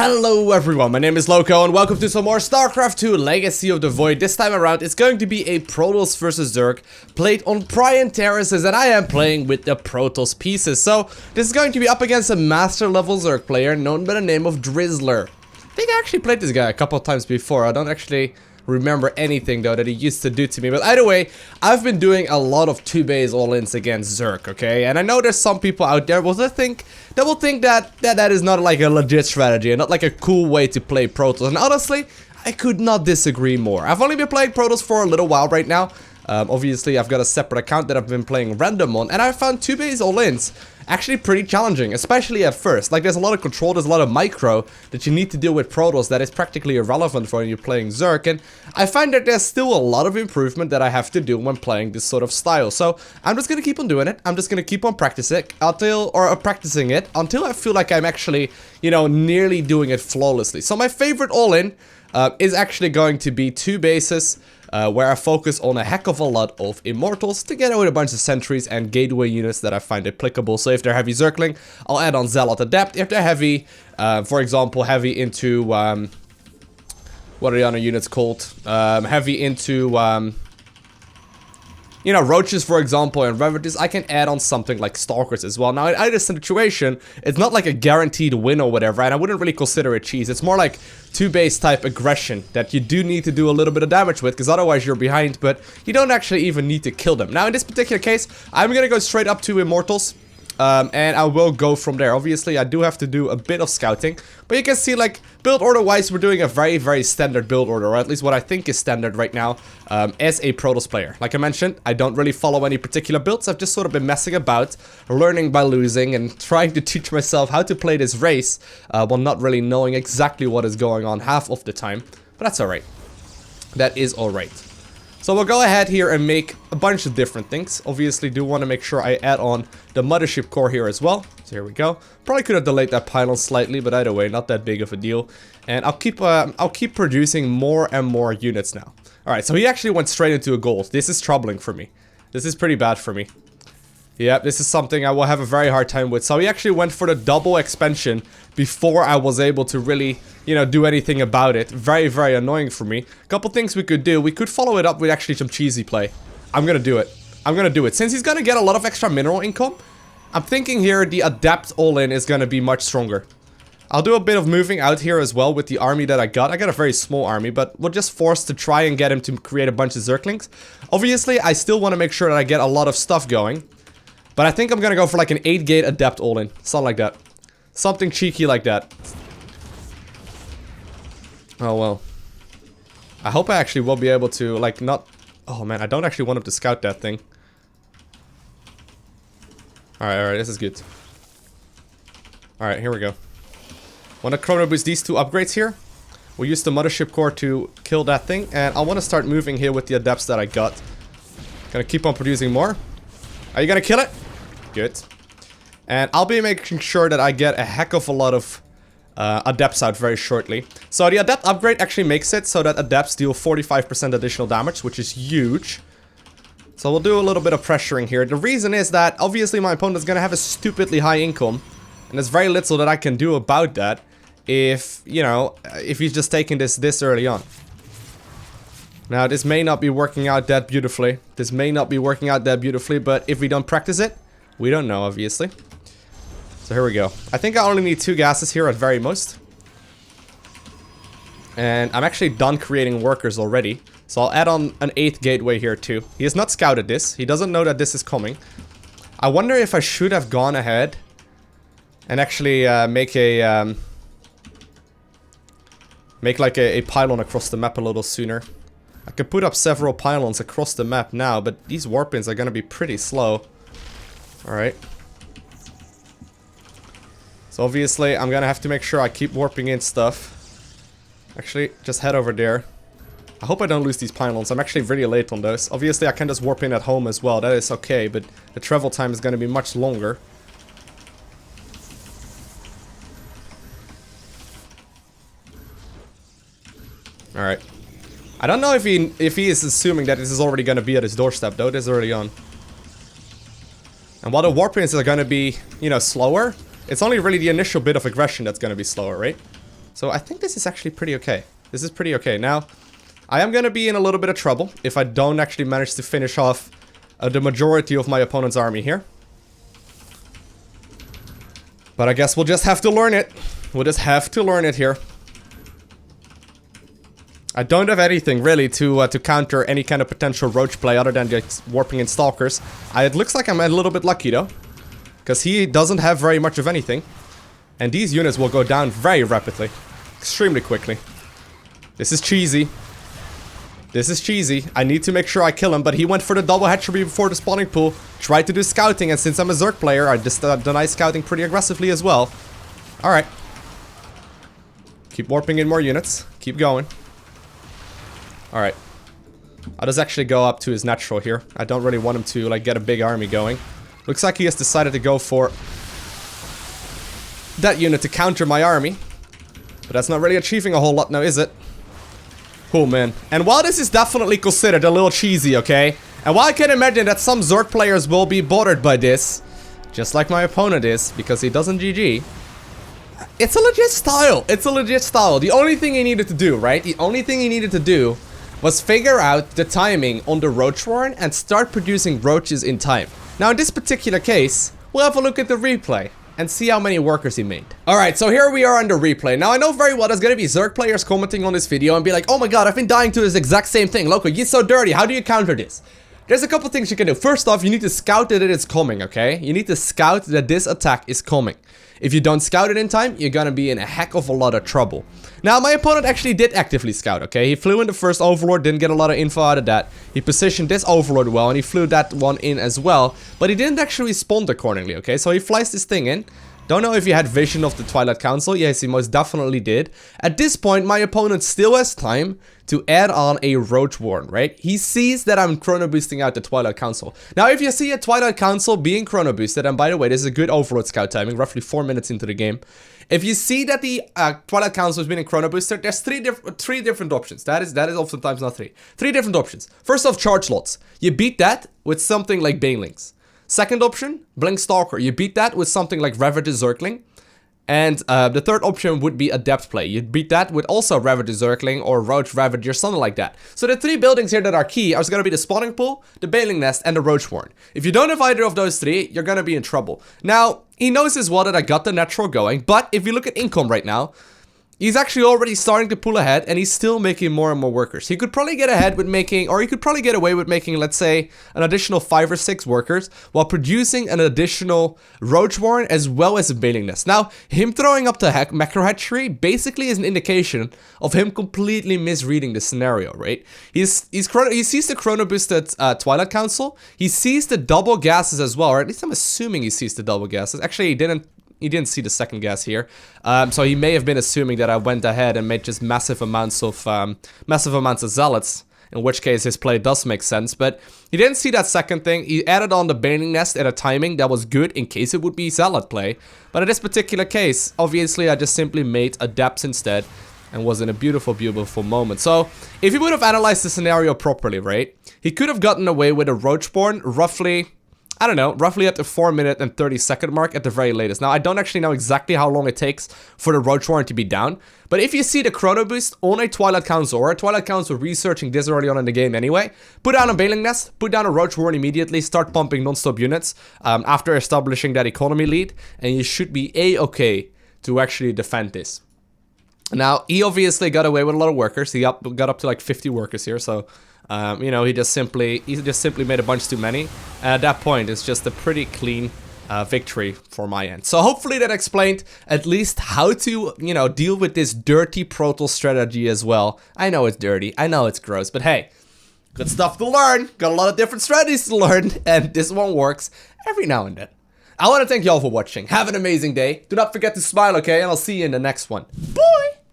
Hello everyone, my name is Lowko and welcome to some more StarCraft 2 Legacy of the Void. This time around it's going to be a Protoss versus Zerg played on Prion Terraces, and I am playing with the Protoss pieces. So this is going to be up against a master level Zerg player known by the name of Drizzler. I think I actually played this guy a couple of times before. I don't actually remember anything though that he used to do to me, but either way, I've been doing a lot of 2-base all-ins against Zerg, okay? And I know there's some people out there will think that is not like a legit strategy and not like a cool way to play Protoss. And honestly, I could not disagree more. I've only been playing Protoss for a little while right now. Obviously, I've got a separate account that I've been playing random on, and I found 2-base all-ins actually pretty challenging, especially at first. Like, there's a lot of control, there's a lot of micro that you need to deal with Protoss that is practically irrelevant for when you're playing Zerg, and I find that there's still a lot of improvement that I have to do when playing this sort of style. So I'm just gonna keep on doing it. I'm just gonna keep on practicing it until I feel like I'm actually, you know, nearly doing it flawlessly. So my favorite all-in is actually going to be 2 bases. Where I focus on a heck of a lot of Immortals together with a bunch of Sentries and Gateway units that I find applicable. So if they're heavy Zergling, I'll add on Zealot Adept. If they're heavy, for example, heavy into, what are the other units called? Heavy into, you know, Roaches, for example, and Ravages, I can add on something like Stalkers as well. Now, in either situation, it's not like a guaranteed win or whatever, and I wouldn't really consider it cheese. It's more like 2-base type aggression that you do need to do a little bit of damage with, because otherwise you're behind, but you don't actually even need to kill them. Now, in this particular case, I'm gonna go straight up to Immortals. And I will go from there. Obviously, I do have to do a bit of scouting, but you can see, like, build order wise, we're doing a very, very standard build order, or at least what I think is standard right now, as a Protoss player. Like I mentioned, I don't really follow any particular builds. I've just sort of been messing about, learning by losing, and trying to teach myself how to play this race, while not really knowing exactly what is going on half of the time. But that's alright. That is alright. So we'll go ahead here and make a bunch of different things. Obviously, do want to make sure I add on the mothership core here as well. So here we go. Probably could have delayed that pylon slightly, but either way, not that big of a deal. And I'll keep producing more and more units now. All right, so he actually went straight into a gold. This is troubling for me. This is pretty bad for me. Yeah, this is something I will have a very hard time with. So he actually went for the double expansion before I was able to really, you know, do anything about it. Very, very annoying for me. A couple things we could do. We could follow it up with actually some cheesy play. I'm gonna do it. I'm gonna do it. Since he's gonna get a lot of extra mineral income, I'm thinking here the Adept all-in is gonna be much stronger. I'll do a bit of moving out here as well with the army that I got. I got a very small army, but we're just forced to try and get him to create a bunch of Zerglings. Obviously, I still want to make sure that I get a lot of stuff going. But I think I'm gonna go for like an 8-gate Adept all-in. Something like that. Something cheeky like that. Oh well. I hope I actually will be able to, like, not... Oh man, I don't actually want him to scout that thing. Alright, this is good. Alright, here we go. Want to chrono boost these 2 upgrades here. We'll use the mothership core to kill that thing. And I want to start moving here with the Adepts that I got. Gonna keep on producing more. Are you gonna kill it? Good. And I'll be making sure that I get a heck of a lot of Adepts out very shortly. So the Adept upgrade actually makes it so that Adepts deal 45% additional damage, which is huge. So we'll do a little bit of pressuring here. The reason is that obviously my opponent is gonna have a stupidly high income, and there's very little that I can do about that if, you know, if he's just taking this early on. Now, this may not be working out that beautifully. This may not be working out that beautifully, but if we don't practice it, we don't know, obviously. So here we go. I think I only need 2 gases here at very most. And I'm actually done creating workers already. So I'll add on an 8th gateway here too. He has not scouted this. He doesn't know that this is coming. I wonder if I should have gone ahead and actually make like a pylon across the map a little sooner. I could put up several pylons across the map now, but these warpins are gonna be pretty slow. Alright. So obviously, I'm gonna have to make sure I keep warping in stuff. Actually, just head over there. I hope I don't lose these pylons. I'm actually really late on those. Obviously, I can just warp in at home as well. That is okay, but the travel time is gonna be much longer. Alright. I don't know if he is assuming that this is already gonna be at his doorstep, though. This is already on. And while the warpins are gonna be, you know, slower, it's only really the initial bit of aggression that's gonna be slower, right? So I think this is actually pretty okay. This is pretty okay. Now, I am gonna be in a little bit of trouble if I don't actually manage to finish off the majority of my opponent's army here. But I guess we'll just have to learn it. We'll just have to learn it here. I don't have anything really to counter any kind of potential roach play other than just warping in stalkers. It looks like I'm a little bit lucky though, because he doesn't have very much of anything. And these units will go down very rapidly. Extremely quickly. This is cheesy. This is cheesy. I need to make sure I kill him, but he went for the double hatchery before the spawning pool. Tried to do scouting, and since I'm a Zerg player, I just deny scouting pretty aggressively as well. Alright. Keep warping in more units. Keep going. Alright. I'll just actually go up to his natural here. I don't really want him to, like, get a big army going. Looks like he has decided to go for that unit to counter my army. But that's not really achieving a whole lot now, is it? Cool, man. And while this is definitely considered a little cheesy, okay? And while I can imagine that some Zerg players will be bothered by this, just like my opponent is, because he doesn't GG, it's a legit style. It's a legit style. The only thing he needed to do, right? The only thing he needed to do was figure out the timing on the roach warren and start producing roaches in time. Now, in this particular case, we'll have a look at the replay and see how many workers he made. Alright, so here we are on the replay. Now, I know very well there's gonna be Zerg players commenting on this video and be like, oh my god, I've been dying to this exact same thing. Loko, you're so dirty. How do you counter this? There's a couple things you can do. First off, you need to scout that it's coming, okay? You need to scout that this attack is coming. If you don't scout it in time, you're gonna be in a heck of a lot of trouble. Now, my opponent actually did actively scout, okay? He flew in the first Overlord, didn't get a lot of info out of that. He positioned this Overlord well, and he flew that one in as well. But he didn't actually respond accordingly, okay? So he flies this thing in. Don't know if he had vision of the Twilight Council. Yes, he most definitely did. At this point, my opponent still has time to add on a Roach Warren, right? He sees that I'm chrono boosting out the Twilight Council. Now, if you see a Twilight Council being chrono boosted, and by the way, this is a good Overlord scout timing, roughly 4 minutes into the game. If you see that the Twilight Council is being chrono boosted, there's three different options. That is oftentimes not three. Three different options. First off, charge lots. You beat that with something like Banelings. Second option, Blink Stalker. You beat that with something like Ravager Zergling. And the third option would be Adept Play. You beat that with also Ravager Zergling or Roach Ravager, something like that. So the three buildings here that are key are going to be the Spawning Pool, the Baling Nest, and the Roach Warren. If you don't have either of those three, you're going to be in trouble. Now, he knows as well that I got the natural going, but if you look at income right now, he's actually already starting to pull ahead, and he's still making more and more workers. He could probably get ahead with making, or he could probably get away with making, let's say, an additional 5 or 6 workers, while producing an additional Roach Warren as well as a Baling Nest. Now, him throwing up the Macro Hatchery basically is an indication of him completely misreading the scenario, right? He sees the chrono boosted Twilight Council. He sees the double gases as well, or at least I'm assuming he sees the double gases. Actually, he didn't see the second gas here, so he may have been assuming that I went ahead and made just massive amounts of zealots, in which case his play does make sense, but he didn't see that second thing. He added on the Baning Nest at a timing that was good in case it would be zealot play, but in this particular case, obviously I just simply made Adepts instead, and was in a beautiful, beautiful moment. So, if he would have analyzed the scenario properly, right, he could have gotten away with a Roachborn roughly, I don't know, roughly at the 4-minute and 30-second mark at the very latest. Now, I don't actually know exactly how long it takes for the Roach Warren to be down, but if you see the chrono boost on a Twilight Council, or a Twilight Council researching this early on in the game anyway, put down a Baling Nest, put down a Roach Warren immediately, start pumping non-stop units after establishing that economy lead, and you should be a-okay to actually defend this. Now, he obviously got away with a lot of workers. He got up to like 50 workers here, so you know, he just simply made a bunch too many. And at that point, it's just a pretty clean victory for my end. So hopefully that explained at least how to, you know, deal with this dirty Protoss strategy as well. I know it's dirty, I know it's gross, but hey, good stuff to learn. Got a lot of different strategies to learn, and this one works every now and then. I want to thank y'all for watching. Have an amazing day. Do not forget to smile, okay? And I'll see you in the next one. Bye!